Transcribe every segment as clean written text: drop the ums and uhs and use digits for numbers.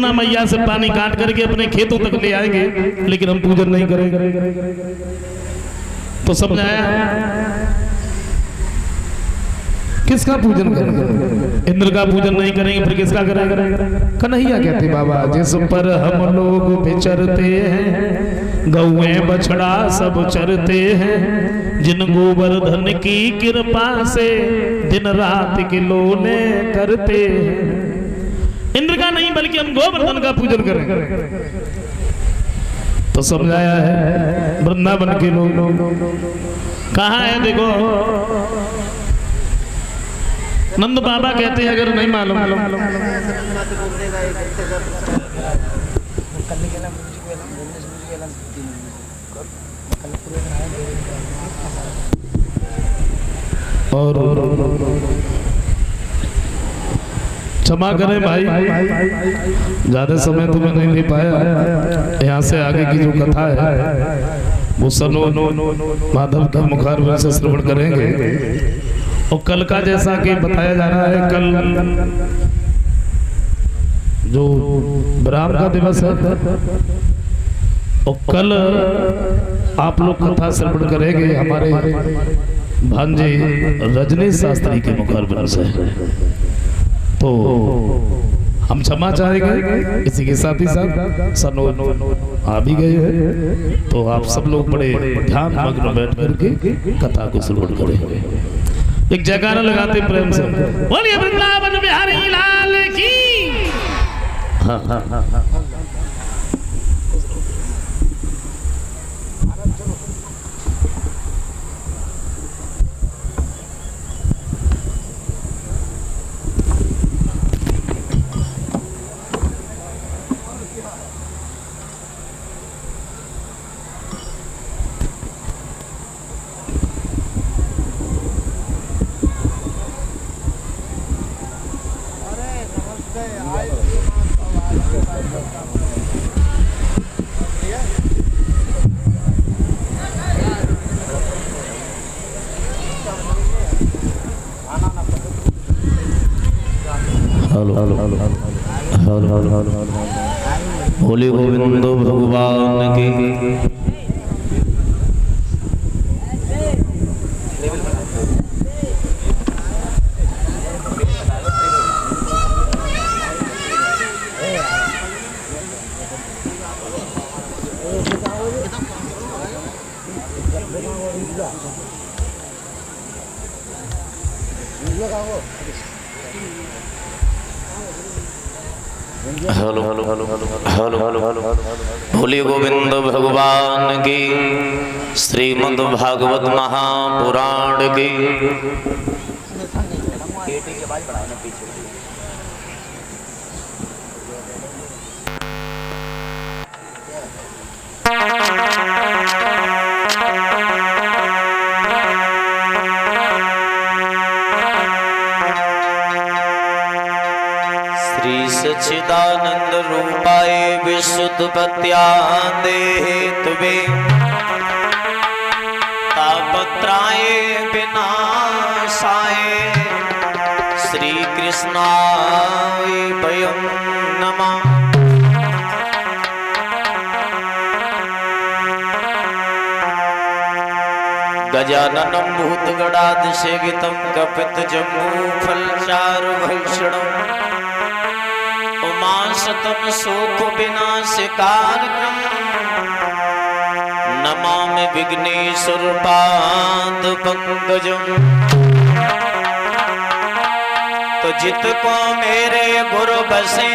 यमुना मैया से पानी काट करके अपने खेतों तक ले आएंगे, लेकिन हम पूजन नहीं करेंगे। तो समझाया किसका पूजन करेंगे? इंद्र का पूजन नहीं करेंगे, फिर किसका करेंगे? कन्हैया कहते बाबा जिस पर हम लोग विचरते हैं, गौएं बछड़ा सब चरते हैं, जिन गोवर्धन की कृपा से दिन रात किलोने करते हैं। इंद्र का नहीं बल्कि हम गोवर्धन का पूजन करेंगे। तो समझाया है वृंदावन के लोग कहाँ है? देखो नंद बाबा कहते हैं अगर नहीं मालूम और क्षमा करें भाई, ज्यादा समय तो मैं नहीं ले पाया। यहाँ से आगे की जो कथा है वो सनो माधव के मुखारविंद से श्रवण करेंगे। और कल का जैसा कि बताया जा रहा है, कल जो ब्राह्म का दिवस है और कल आप लोग कथा श्रवण करेंगे हमारे भांजे रजनीश शास्त्री के मुखारविंद से। तो हम क्षमा चाहेंगे। इसी के साथ ही साथ सनो आ भी गए हैं, तो आप सब लोग बड़े ध्यान मग्न बैठ करके कथा को श्रवण करेंगे। एक जयकारा लगाते प्रेम से, बोलिए वृंदावन बिहारी लाल की। हाँ हाँ हाँ हाँ। बोले गोविंद भगवान की। Hello hello hello hello hello hello बोलिए गोविंद भगवान की। श्रीमद् भागवत महापुराण की। सच्चिदानंद रूपाय विशुद्ध पत्यादे हेतुवे तापत्राय विनाशाय श्री कृष्णाय वयं नमः। गजाननं भूतगणाधिसेवितं कपितजम्बूफलचारुभक्षणम् उमाशतं शोक विनाशकारकम् नमामि विघ्नेश्वर पाद पंकजम्। तो जित को मेरे गुरु बसे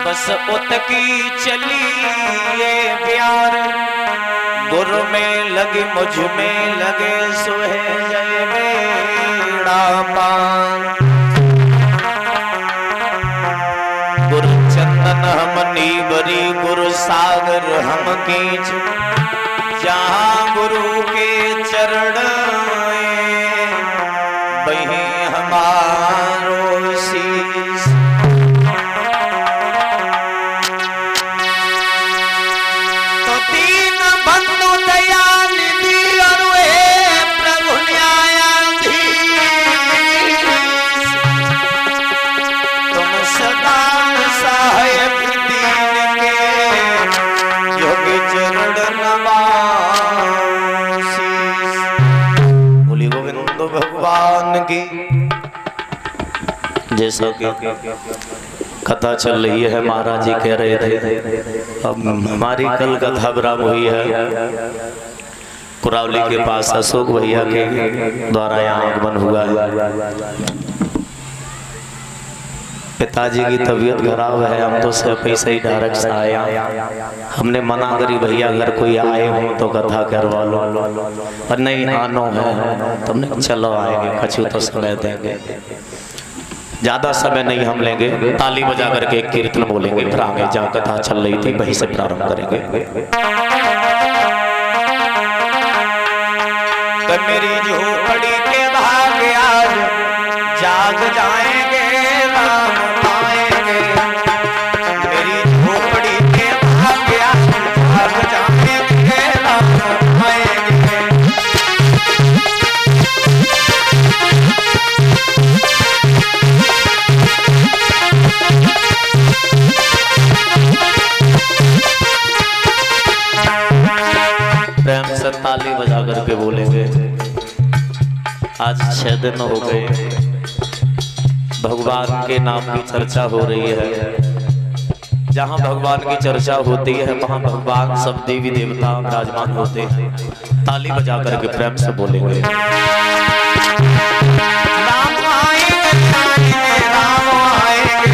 बस उतकी चली ये प्यार। गुरु में लगे मुझ में लगे सोहे जय बेड़ा पार। गुरु चंदन हम नीवरी गुरु सागर हम कीच। जहाँ गुरु के चरण वहीं हमारो शीश। तो दीन बंधु दयानिधि और हे प्रभु न्यायाधीश। तुम सदा की जैसा कि कथा चल रही है, महाराज जी कह रहे थे अब हमारी कल कथा विराम हुई है कुरावली के पास अशोक भैया के द्वारा यहाँ आगमन हुआ है। पिताजी की तबीयत खराब है, हम तो सिर्फ ऐसे ही डायरेक्ट आया। हमने मना करी भैया अगर कोई आए हो तो कथा करवा लो, पर नहीं आनो है तुमने चलो आएंगे, कछु तो समय देंगे, ज्यादा समय नहीं हम लेंगे। ताली बजा करके एक कीर्तन बोलेंगे, फिर आगे जहाँ कथा चल रही थी वहीं से प्रारंभ करेंगे। तो मेरी झोपड़ी के भाग्य आज जाग जाएंगे, राम पाएंगे। मेरी झोपड़ी के भाग्य आज जाग जाएंगे, राम पाएंगे। प्रेम से ताली बजा करके बोलेंगे। आज 6 दिन हो गए भगवान के नाम की चर्चा हो रही है। जहाँ भगवान की चर्चा होती है वहाँ भगवान सब देवी देवता विराजमान होते हैं। ताली बजा करके प्रेम से बोलेंगे। राम आएंगे, राम आएंगे।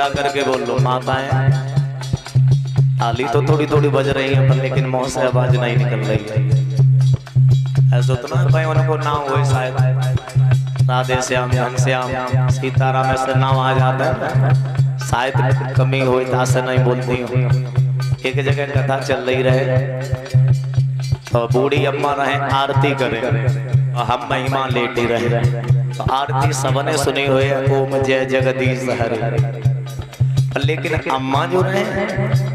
करके बोल लो माताएं। ताली तो थोड़ी थोड़ी बज रही है पर लेकिन मुंह से आवाज नहीं निकल रही है। ऐसा तो ना भाई उनको नाम हुए शायद राधे श्याम घनश्याम सीताराम ऐसे नाम आ जाता है, शायद कमी हुई था से नहीं बोलती हूँ। एक जगह कथा चल रही रहे तो बूढ़ी अम्मा रहे आरती करे और हम महिमा लेटी रहे तो आरती सबने सुनी हुई ओम जय जगदीश हरे। लेकिन अम्मा जो रहे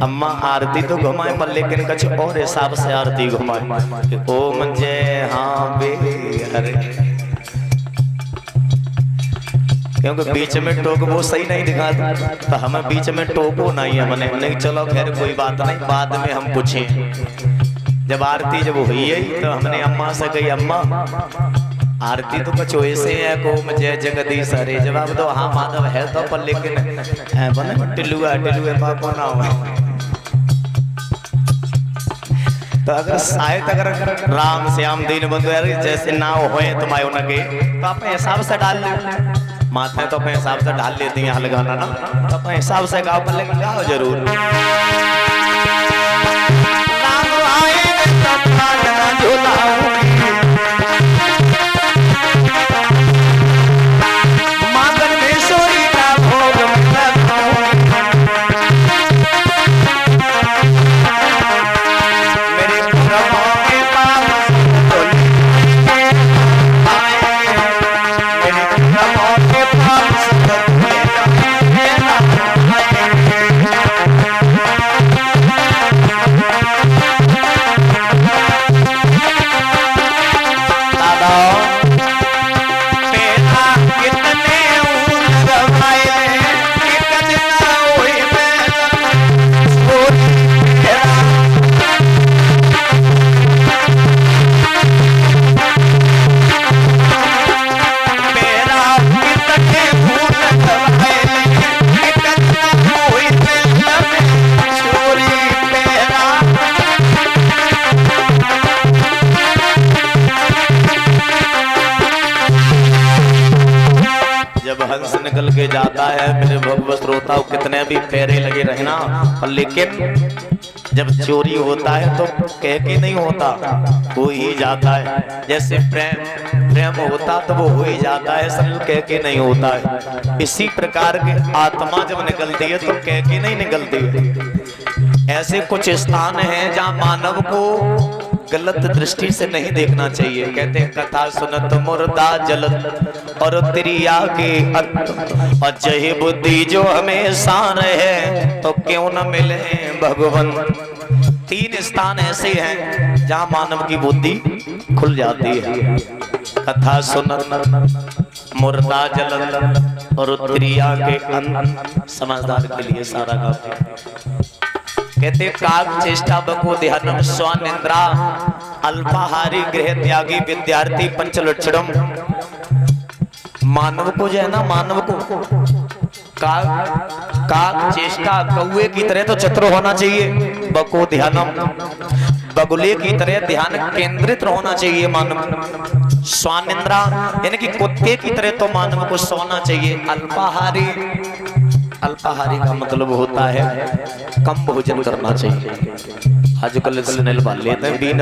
अम्मा आरती तो घुमाए पर लेकिन कुछ और हिसाब से आरती घुमाए ओम जय हाँ बे हरे, क्योंकि बीच में टोक वो सही नहीं दिखा तो हमें बीच में टोको नहीं है। मैंने नहीं चलो खैर कोई बात नहीं, बाद में हम पूछें। जब आरती जब हुई है तो हमने अम्मा से कही अम्मा आरती तो कुछ वैसे है ओम जय जगदीश हरे। जवाब दो हाँ माधव है तो पर लेकिन बने टिल्लुआ टिल्लुआ पापा ना हो तो अगर शायद अगर राम श्याम दीन बंधु यार जैसे ना होए तुम आयो ना के तो अपने हिसाब से डाल ले माथे तो अपने हिसाब से डाल लेती हैं हलगाना ना तो अपने हिसाब से गाओ पर लेकिन गाओ जरूर राम आएंगे तब ना झुलाऊंगी मांगन में सोई का भोग निकल के जाता है मेरे भगवत श्रोता कितने भी फेरे लगे रहे ना पर लेकिन जब चोरी होता है तो कह के नहीं होता हो ही जाता है जैसे प्रेम होता तो वो हो ही जाता है सरल कह के नहीं होता है इसी प्रकार के आत्मा जब निकलती है तो कह के नहीं निकलती है ऐसे कुछ स्थान हैं जहाँ मानव को गलत दृष्टि से नहीं देखना चाहिए कहते हैं कथा सुनत मुर्दा जलत और त्रिया के अजय बुद्धि जो हमेशा रहे तो क्यों न मिले भगवान 3 स्थान ऐसे हैं जहाँ मानव की बुद्धि खुल जाती है कथा सुनत मुर्दा जलत और त्रिया के समझदार के लिए सारा गाते कहते काग चेष्टा बको ध्यानम स्वानिंद्रा अल्पाहारी गृह त्यागी विद्यार्थी पंचलक्षणम मानव को जो है ना मानव को काग चेष्टा कौए की तरह तो चतुर होना चाहिए बको ध्यानम बगुले की तरह ध्यान केंद्रित होना चाहिए मानव स्वानिंद्रा यानी कि कुत्ते की तरह तो मानव को सोना चाहिए अल्पाहारी का मतलब होता है कम भोजन करना चाहिए आजकल स्नेल बाल लेते हैं बीन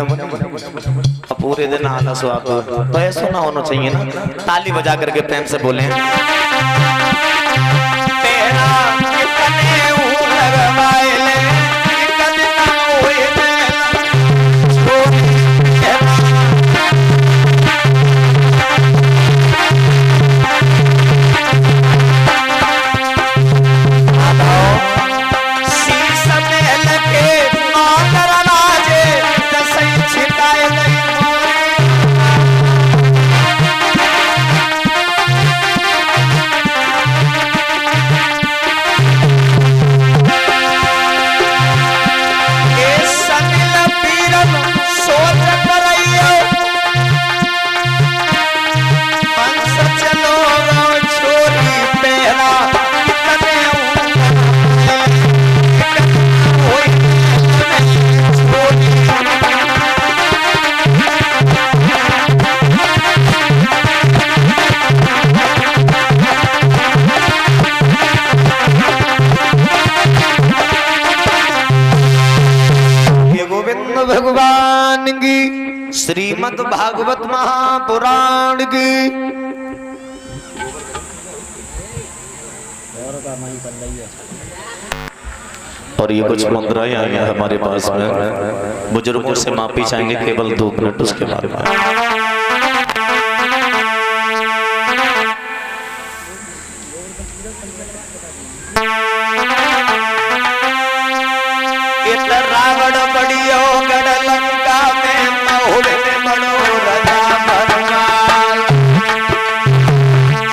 पूरे दिन आलस तो ऐसा ना होना चाहिए ना ताली बजा करके प्रेम से बोले भगवान की श्रीमद् भागवत महापुराण की और ये कुछ मुद्राएं आई हैं हमारे पास में बुजुर्गों से माफी चाहेंगे केवल 2 मिनट उसके बाद रावण बड़ियो गढ़ लंका में महुड़ में बड़ो राजा भगवान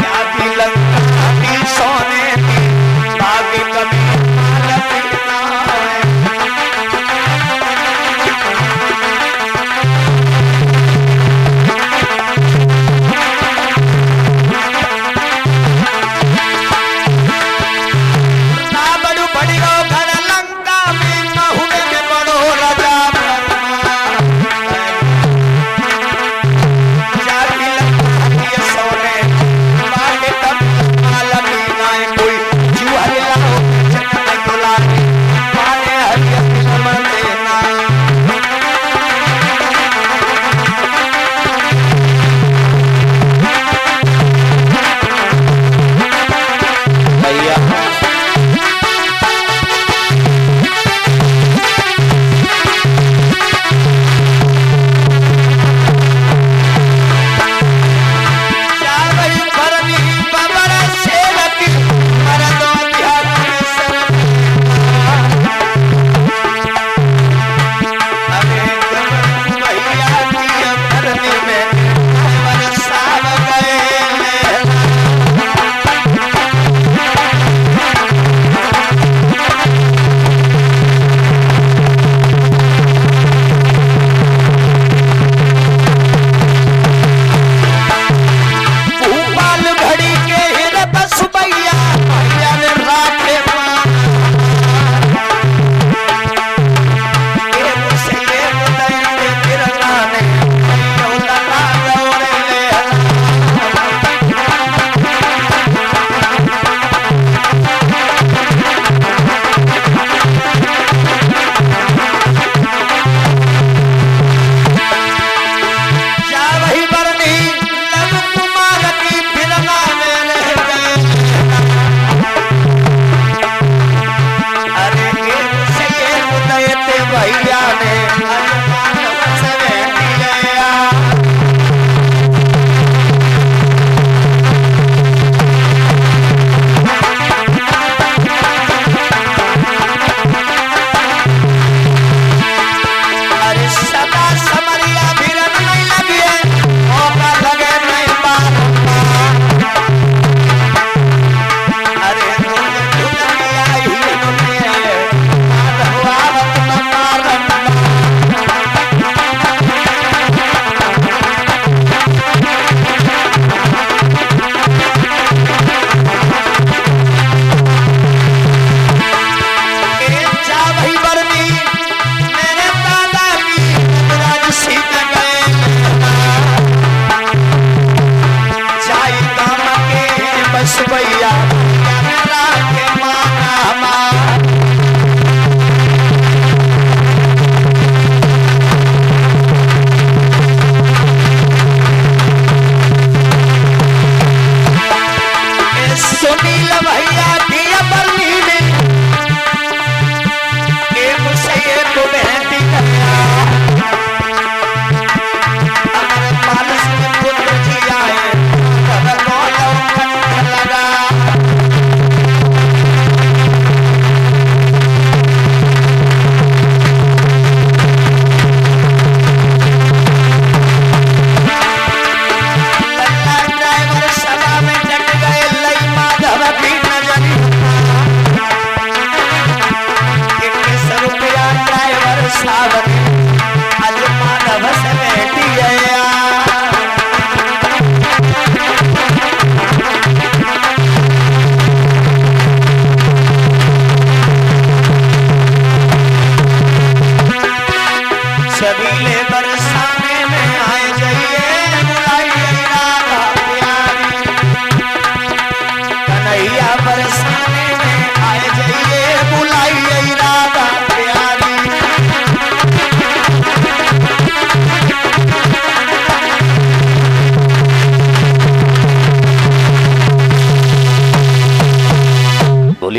जाति लंका की सोने की बागी कभी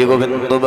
बोलिए गोविंद।